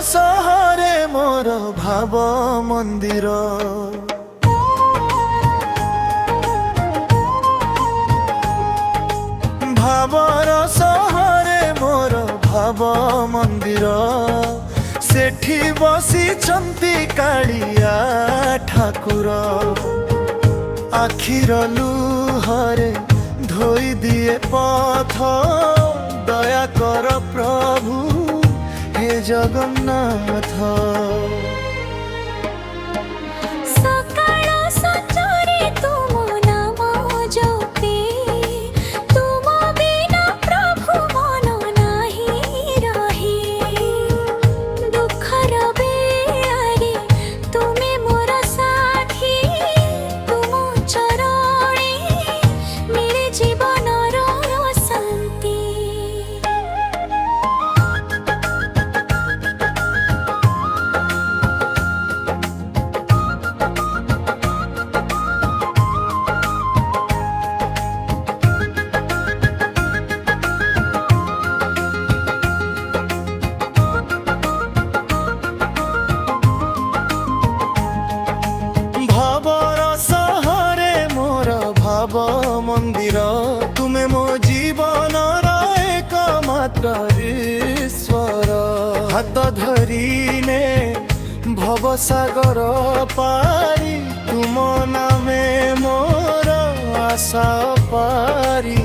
सहरे मोर भाव मंदिर भावर सहरे मोर भाव मंदिर सेठी बसिचंती कालिया ठाकुर आखिर लुहरे धोई दिए पथ दया कर प्रभु हे जगन्नाथ मंदिर तुमे मो जीवन एकमात्र ईश्वर हाथ धरी ने भवसागर पारी तुम नामे मोर आशा पारी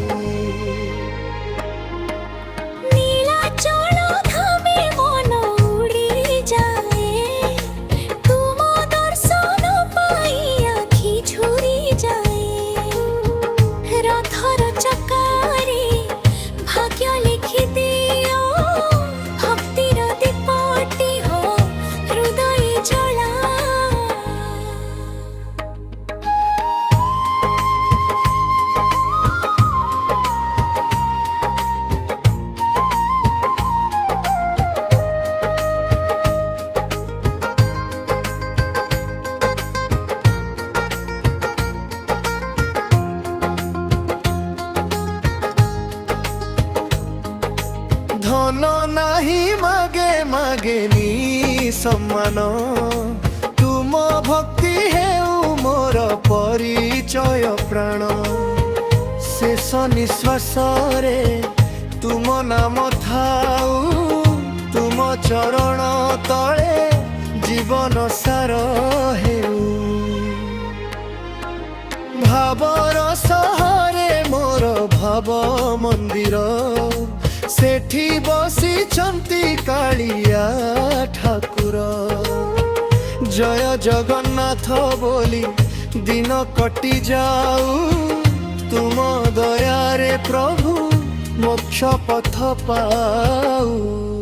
धन नाही मागे मागे नी सम्मान तुम भक्ति हेउ मोर परिचय प्राण शेष निश्वास रे तुम नाम थाउ तुम चरण तले जीवन सार हेउ भावर सहरे मोर भाव मंदिर सेठी बसिचंती कालिया ठाकुर जय जगन्नाथ बोली दिन कटि जाऊ तुम दया रे प्रभु मोक्ष पथ पाऊ।